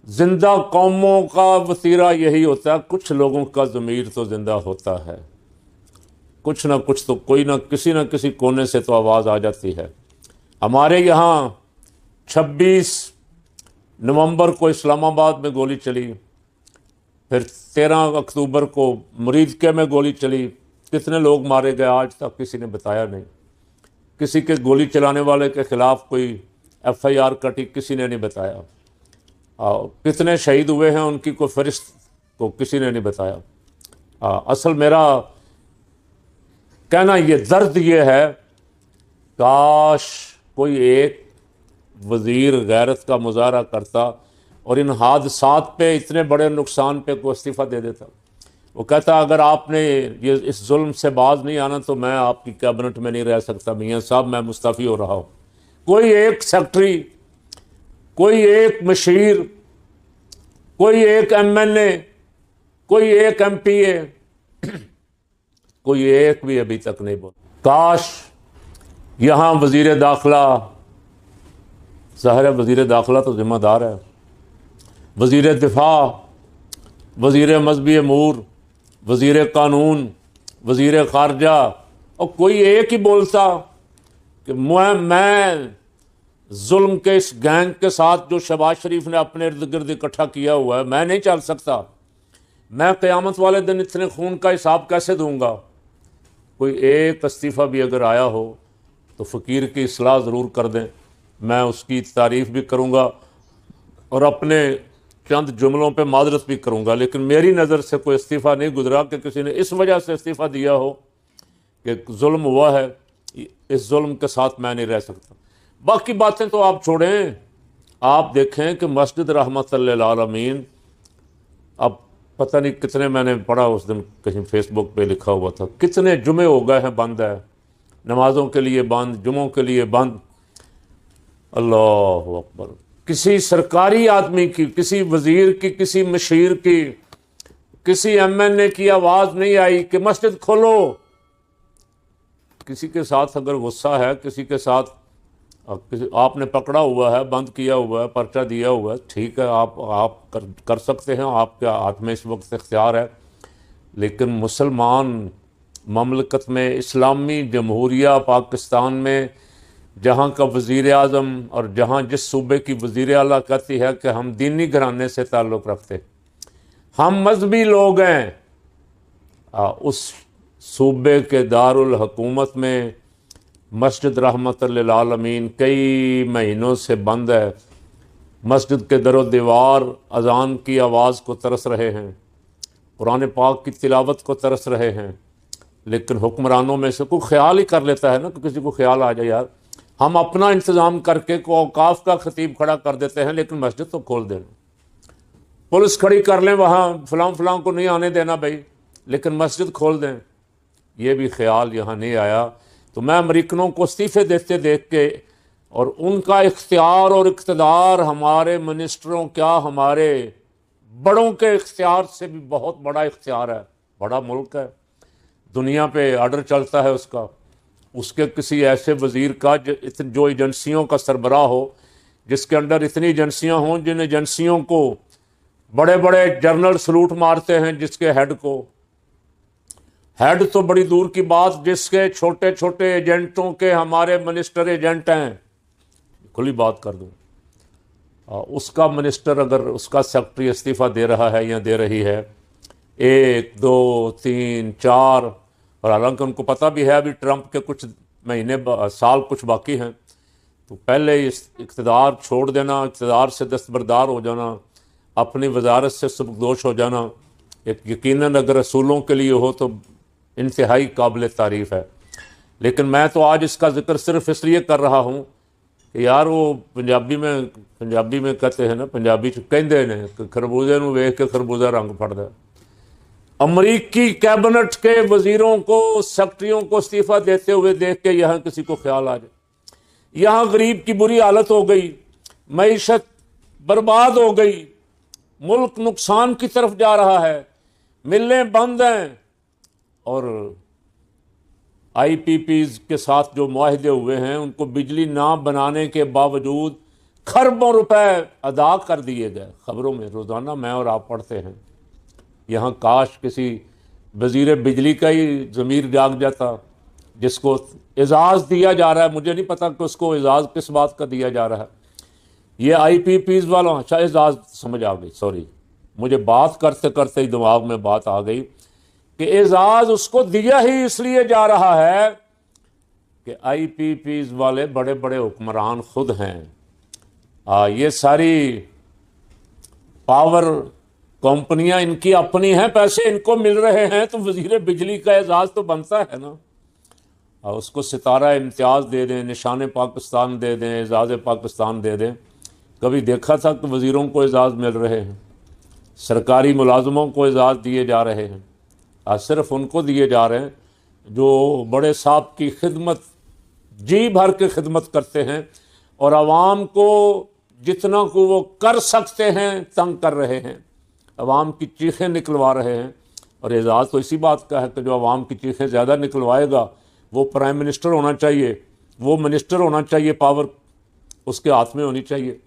जिंदा कौमों का वतीरा यही होता है, कुछ लोगों का ज़मीर तो जिंदा होता है, कुछ ना कुछ तो कोई ना किसी कोने से तो आवाज़ आ जाती है। हमारे यहाँ 26 नवंबर को इस्लामाबाद में गोली चली, फिर 13 अक्टूबर को मुरीदके में गोली चली। कितने लोग मारे गए आज तक किसी ने बताया नहीं। किसी के गोली चलाने वाले के खिलाफ कोई FIR कटी, किसी ने नहीं बताया। कितने शहीद हुए हैं उनकी कोई फहरिस्त को किसी ने नहीं बताया। असल मेरा कहना ये दर्द ये है, काश कोई एक वज़ीर गैरत का मुजाहरा करता और इन हादसात पे, इतने बड़े नुकसान पे को इस्तीफ़ा दे देता। वो कहता अगर आपने ये इस जुल्म से बाज नहीं आना तो मैं आपकी कैबिनेट में नहीं रह सकता, मियाँ साहब मैं मुस्तफ़ी हो रहा हूँ। कोई एक सेक्रेटरी, कोई एक मशीर, कोई एक MNA, कोई एक MPA, कोई एक भी अभी तक नहीं बोला। काश यहाँ वज़ीर दाखिला, ज़ाहिर है वज़ीर दाखिला तो ज़िम्मेदार है, वज़ीर दिफा, वज़ीर मज़हबी अमूर, वज़ीर कानून, वज़ीर ख़ारजा, और कोई एक ही बोलता कि मैं जुल्म के इस गैंग के साथ जो शहबाज शरीफ ने अपने इर्द गिर्द इकट्ठा किया हुआ है, मैं नहीं चल सकता। मैं क़यामत वाले दिन इतने खून का हिसाब कैसे दूंगा। कोई एक इस्तीफ़ा भी अगर आया हो तो फ़कीर की इस्लाह ज़रूर कर दें, मैं उसकी तारीफ़ भी करूँगा और अपने चंद जुमलों पे मादरत भी करूँगा। लेकिन मेरी नज़र से कोई इस्तीफ़ा नहीं गुजरा कि किसी ने इस वजह से इस्तीफ़ा दिया हो कि जुल्म हुआ है, इस जुल्म के साथ मैं नहीं रह सकता। बाकी बातें तो आप छोड़ें, आप देखें कि मस्जिद रहमतुल्लिल आलमीन, अब पता नहीं कितने मैंने पढ़ा उस दिन कहीं फेसबुक पे लिखा हुआ था, कितने जुमे हो गए हैं बंद है, नमाज़ों के लिए बंद, जुमों के लिए बंद। अल्लाह अकबर। किसी सरकारी आदमी की, किसी वज़ीर की, किसी मशीर की, किसी MNA की आवाज़ नहीं आई कि मस्जिद खोलो। किसी के साथ अगर गुस्सा है, किसी के साथ आपने पकड़ा हुआ है, बंद किया हुआ है, पर्चा दिया हुआ है, ठीक है, आप कर सकते हैं, आपके हाथ में इस वक्त इख्तियार है। लेकिन मुसलमान ममलकत में, इस्लामी जमहूरिया पाकिस्तान में, जहाँ का वज़ीर आज़म और जहाँ जिस सूबे की वज़ीर आला कहती है कि हम दीनी घराने से ताल्लुक़ रखते, हम मजहबी लोग हैं, उस सूबे के दारुल हुकूमत में मस्जिद रहमतुल्लिल आलमीन कई महीनों से बंद है। मस्जिद के दरो दीवार अज़ान की आवाज़ को तरस रहे हैं, कुरान पाक की तिलावत को तरस रहे हैं। लेकिन हुक्मरानों में से कोई ख्याल ही कर लेता है ना, कि किसी को ख्याल आ जाए यार हम अपना इंतज़ाम करके को औकाफ का खतीब खड़ा कर देते हैं, लेकिन मस्जिद तो खोल देना, पुलिस खड़ी कर लें वहाँ, फ़लाँ को नहीं आने देना भाई, लेकिन मस्जिद खोल दें, ये भी ख्याल यहाँ नहीं आया। तो मैं अमरीकनों को इस्तीफ़े देते देख के, और उनका इख्तियार और इक़्तिदार हमारे मिनिस्टरों क्या हमारे बड़ों के इख्तियार से भी बहुत बड़ा इख्तियार है। बड़ा मुल्क है, दुनिया पे आर्डर चलता है उसका, उसके किसी ऐसे वज़ीर का जो एजेंसियों का सरबराह हो, जिसके अंडर इतनी एजेंसियां हों, जिन एजेंसियों को बड़े बड़े जनरल सलूट मारते हैं, जिसके हेड को, हेड तो बड़ी दूर की बात, जिसके छोटे छोटे एजेंटों के हमारे मिनिस्टर एजेंट हैं, खुली बात कर दूं, उसका मिनिस्टर अगर उसका सेक्रेटरी इस्तीफ़ा दे रहा है या दे रही है, 1 2 3 4, और हालांकि उनको पता भी है अभी ट्रंप के कुछ महीने साल कुछ बाकी हैं, तो पहले इस इक़्तिदार छोड़ देना, इक़्तिदार से दस्तबरदार हो जाना, अपनी वजारत से सुबकदोश हो जाना, एक यकीनन अगर रसूलों के लिए हो तो इंतहाई काबिल तारीफ़ है। लेकिन मैं तो आज इसका ज़िक्र सिर्फ इसलिए कर रहा हूँ कि यार वो पंजाबी में कहते हैं ना, पंजाबी कहते ने कि खरबूजे नूं वेख के खरबूजा रंग फड़दा। अमरीकी कैबिनेट के वज़ीरों को, सेक्रेटरियों को इस्तीफ़ा देते हुए देख के यहाँ किसी को ख्याल आ जाए, यहाँ गरीब की बुरी हालत हो गई, मईशत बर्बाद हो गई, मुल्क नुकसान की तरफ जा रहा है, मिलें बंद हैं, और IPPs के साथ जो मुआहदे हुए हैं उनको बिजली ना बनाने के बावजूद खरबों रुपए अदा कर दिए गए। खबरों में रोज़ाना मैं और आप पढ़ते हैं। यहाँ काश किसी वज़ीर बिजली का ही ज़मीर जाग जाता, जिसको एजाज़ दिया जा रहा है। मुझे नहीं पता कि उसको एजाज़ किस बात का दिया जा रहा है। ये IPPs वालों, अच्छा एजाज़ समझ आ गई, सॉरी, मुझे बात करते करते ही दिमाग में बात आ गई कि एजाज़ उसको दिया ही इसलिए जा रहा है कि IPPs वाले बड़े बड़े हुक्मरान खुद हैं। ये सारी पावर कंपनियां इनकी अपनी हैं, पैसे इनको मिल रहे हैं, तो वज़ीर बिजली का एजाज़ तो बनता है ना। उसको सितारा इम्तियाज़ दे दें, निशान पाकिस्तान दे दें, एजाज़ पाकिस्तान दे दें। कभी देखा था कि वज़ीरों को एजाज़ मिल रहे हैं? सरकारी मुलाजमों को एजाज़ दिए जा रहे हैं। आज सिर्फ उनको दिए जा रहे हैं जो बड़े साहब की खिदमत, जी भर के खिदमत करते हैं और आवाम को जितना को वो कर सकते हैं तंग कर रहे हैं, आवाम की चीखें निकलवा रहे हैं। और एजाज़ तो इसी बात का है कि जो आवाम की चीखें ज़्यादा निकलवाएगा वो प्राइम मिनिस्टर होना चाहिए, वो मिनिस्टर होना चाहिए, पावर उसके हाथ में होनी चाहिए।